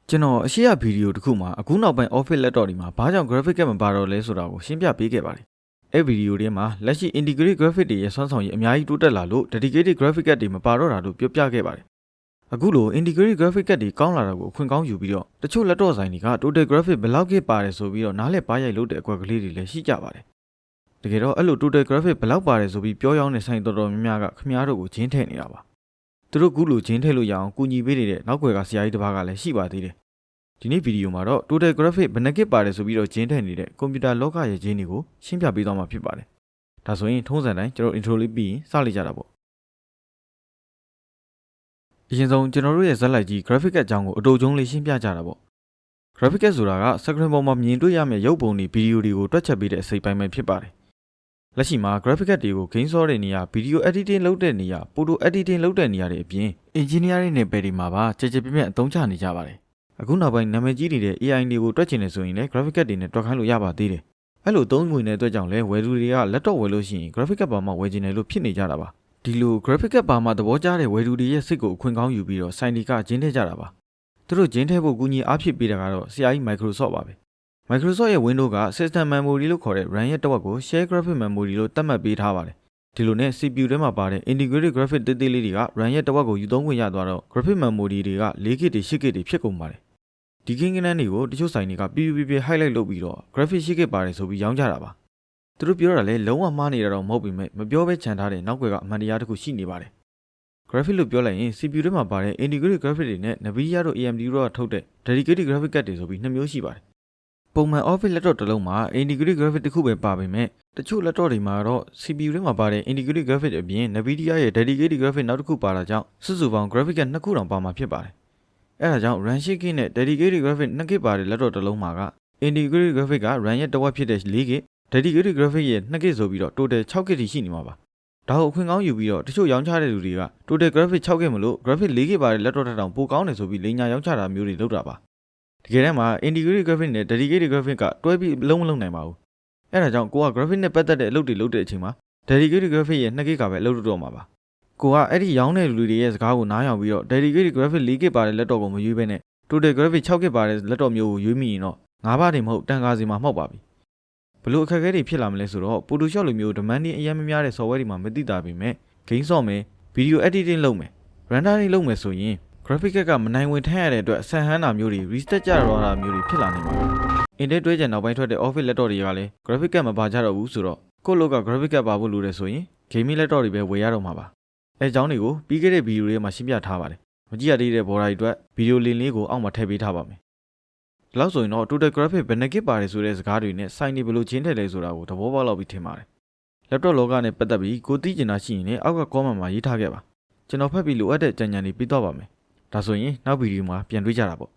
ကျွန်တော်အရှိရဗီဒီယိုတစ်ခုမှာအခုနောက်ပိုင်း Office Laptop တွေမှာဘာကြောင့် Graphic Card မပါတော့လဲဆိုတာကိုရှင်းပြပေးခဲ့ပါတယ်။အဲ့ဗီဒီယိုထဲမှာလက်ရှိ Integrated Graphic တွေရဲ့စွမ်းဆောင်ရည်အများကြီးတိုးတက်လာလို့ Dedicated Graphic Card တွေမပါတော့တာလို့ပြောပြခဲ့ပါတယ်။အခုလို Integrated Graphic Card တွေကောင်းလာတာကိုအခွင့်ကောင်းယူပြီးတော့တချို့ Laptop ဆိုင်တွေက Total Graphic ဘယ်လောက်ကြီးပါတယ်ဆိုပြီးတော့နားလည်ပါရိုက်လို့တဲ့အကွက်ကလေးတွေလည်းရှိကြပါတယ်။တကယ်တော့အဲ့လို Total Graphic ဘယ်လောက်ပါတယ်ဆိုပြီးပြောရောင်းတဲ့ဆိုင်တော်တော်များများကခင်ဗျားတို့ကိုဂျင်းထည့်နေတာပါ။သူတို့ကူးလို့ဂျင်းထည့်လို့ရအောင်ကူညီပေးနေတဲ့နောက်ွယ်ကဆရာကြီးတစ်ပါးကလည်းရှိပါသေးတယ်။ဒီနေ့ဗီဒီယိုမှာတော့ Total Graphic ဘယ်နှကစ်ပါတယ်ဆိုပြီးတော့ဂျင်းထည့်နေတဲ့ကွန်ပျူတာလောကရဲ့ဂျင်းတွေကိုရှင်းပြပေးသွားမှာဖြစ်ပါတယ်။ဒါဆိုရင်ထုံးစံတိုင်းကျွန်တော် intro လေးပြီးရင်စလိုက်ကြတာပေါ့။အရင်ဆုံးကျွန်တော်တို့ရဲ့ဇာတ်လိုက်ကြီး Graphic Card အကြောင်းကိုအတူတုံးလေးရှင်းပြကြတာပေါ့။ Graphic Card ဆိုတာက screen ပေါ်မှာမြင်တွေ့ရမယ့်ရုပ်ပုံတွေဗီဒီယိုတွေကိုတွက်ချက်ပေးတဲ့အစိပ်ပိုင်းပဲဖြစ်ပါတယ်။လက်ရှိမှာ Graphic Card တွေကို game ဆော့တဲ့နေရာ Video Editing လုပ်တဲ့နေရာ Photo Editing လုပ်တဲ့နေရာတွေအပြင် Engineering နယ်ပယ်တွေမှာပါကြည်ကြပြည့်အသုံးချနေကြပါတယ်။အခုနောက်ပိုင်းနာမည်ကြီးနေတဲ့ AI တွေကိုတွက်ချင်နေဆိုရင်လည်း Graphic Card တွေနဲ့တွက်ခိုင်းလို့ရပါသေးတယ်။အဲ့လိုသုံးငွေနဲ့အတွက်ကြောင့်လဲဝယ်သူတွေက laptop ဝယ်လို့ရှိရင် Graphic Card ပါမှဝယ်ချင်တယ်လို့ဖြစ်နေကြတာပါ။ဒီလို Graphic Card ပါမှသဘောကျတဲ့ဝယ်သူတွေရဲ့စိတ်ကိုအခွင့်ကောင်းယူပြီးတော့ဆိုင်တွေကဂျင်းထည့်ကြတာပါ။သူတို့ဂျင်းထည့်ဖို့ကူညီအားဖြစ်ပေးတာကတော့ဆရာကြီး Microsoft ပါပဲ။ Microsoft ရဲ့ Windows က System Memory လို့ခေါ်တဲ့ RAM ရဲ့တစ်ဝက်ကို Share Graphic Memory လို့သတ်မှတ်ပေးထားပါတယ်။ဒီလိုနဲ့ CPU ထဲမှာပါတဲ့ Integrated Graphic တေးသေးလေးတွေက RAM ရဲ့တစ်ဝက်ကိုယူသုံးခွင့်ရသွားတော့ Graphic Memory တွေက 4K တွေ 8K တွေဖြစ်ကုန်ပါတယ်။ဒီကိန်းဂဏန်းတွေကိုတချို့ဆိုင်တွေကပြပြ highlight လုပ်ပြီးတော့ Graphic 8K ပါတယ်ဆိုပြီးရောင်းကြတာပါ။သူတို့ပြောတာလဲလုံးဝမှားနေတာတော့မဟုတ်ပေမဲ့မပြောဘဲခြံထားတဲ့နောက်ွယ်ကအမှန်တရားတစ်ခုရှိနေပါတယ်။ Graphic လို့ပြောလိုက်ရင် CPU ထဲမှာပါတဲ့ Integrated Graphic တွေနဲ့ Nvidia တို့ AMD တို့ကထုတ်တဲ့ Dedicated Graphic Card တွေဆိုပြီးနှစ်မျိုးရှိပါတယ်။ပုံမှန် Office Laptop တစ်လုံးမှာ Integrated Graphic တစ်ခုပဲပါပေမဲ့တချို့ Laptop တွေမှာတော့ CPU ထဲမှာပါတဲ့ Integrated Graphic အပြင် Nvidia ရဲ့ Dedicated Graphic နောက်တစ်ခုပါတာကြောင့်စုစုပေါင်း Graphic Card နှစ်ခုတောင်ပါမှာဖြစ်ပါတယ်။အဲဒါကြောင့် RAM 8K နဲ့ Dedicated Graphic 2K ပါတဲ့ Laptop တစ်လုံးမှာက Integrated Graphic က RAM ရဲ့တစ်ဝက်ဖြစ်တဲ့ 4K Dedicated Graphic ရဲ့ 2K ဆိုပြီးတော့ Total 6K ထိရှိနေမှာပါ။ဒါကိုအခွင့်ကောင်းယူပြီးတော့တချို့ရောင်းချတဲ့လူတွေက Total Graphic 6K မလို့ Graphic 4K ပါတဲ့ Laptop တစ်ထောင်ပိုကောင်းတယ်ဆိုပြီးလိမ်ညာရောင်းချတာမျိုးတွေလုပ်တာပါ။တကယ်တမ်းမှာ Integrated Graphic နဲ့ Dedicated Graphic ကတွဲပြီးလုံးမလုံးနိုင်ပါဘူး။အဲဒါကြောင့်ကိုက Graphic နဲ့ပတ်သက်တဲ့အလုပ်တွေလုပ်တဲ့အချိန်မှာ Dedicated Graphic ရဲ့ 2K ကပဲအလုပ်လုပ်တော့မှာပါ။ကိုကအဲ့ဒီရောင်းတဲ့လူတွေရဲ့စကားကိုနားယောင်ပြီးတော့ Dedicated Graphic 4K ပါတဲ့ Laptop ကိုမရွေးဘဲနဲ့ Total Graphic 6K ပါတဲ့ Laptop မျိုးကိုရွေးမိရင်တော့ငါးပါးတွေမဟုတ်တန်ကားစီမှာမှောက်ပါပြီ။ဘလို့အခက်အခဲတွေဖြစ်လာမလဲဆိုတော့ Photoshop လိုမျိုး demanding အရင်မများတဲ့ software တွေမှာမသိတာပေမဲ့ game ဆော့မယ် video editing လုပ်မယ် rendering လုပ်မယ်ဆိုရင် graphic card ကမနိုင်ဝင်ထမ်းရတဲ့အတွက်ဆန်ဟန်းတာမျိုးတွေ reset ကြတော့တာမျိုးတွေဖြစ်လာနိုင်ပါတယ်။ Intel တွဲကြံနောက်ပိုင်းထွက်တဲ့ Office Laptop တွေကလည်း graphic card မပါကြတော့ဘူးဆိုတော့ကိုယ့်လောက်က graphic card ပါဖို့လိုတယ်ဆိုရင် gaming laptop တွေပဲဝယ်ရတော့မှာပါ။အဲအကြောင်းတွေကိုပြီးခဲ့တဲ့ဗီဒီယိုတွေမှာရှင်းပြထားပါတယ်။မကြည့်ရသေးတဲ့ဘော်ဒါတွေအတွက်ဗီဒီယိုလင်းလေးကိုအောက်မှာထည့်ပေးထားပါမယ်။ဒီလောက်ဆိုရင်တော့ Total Graphic ဘယ်နှကစ်ပါတယ်ဆိုတဲ့စကားတွေနဲ့စိုင်းနေဘလို့ချင်းထည့်လဲဆိုတာကိုသဘောပေါက်လောက်ပြီးထင်ပါတယ်။ Laptop လောကနဲ့ပတ်သက်ပြီးကိုသိကျင်တာရှိရင်လည်းအောက်က comment မှာရေးထားခဲ့ပါကျွန်တော်ဖတ်ပြီးလိုအပ်တဲ့ကြံဉာဏ်တွေပြီးတော့ပါမယ်ဒါဆိုရင်နောက်ဗီဒီယိုမှာပြန်တွေ့ကြတာပေါ့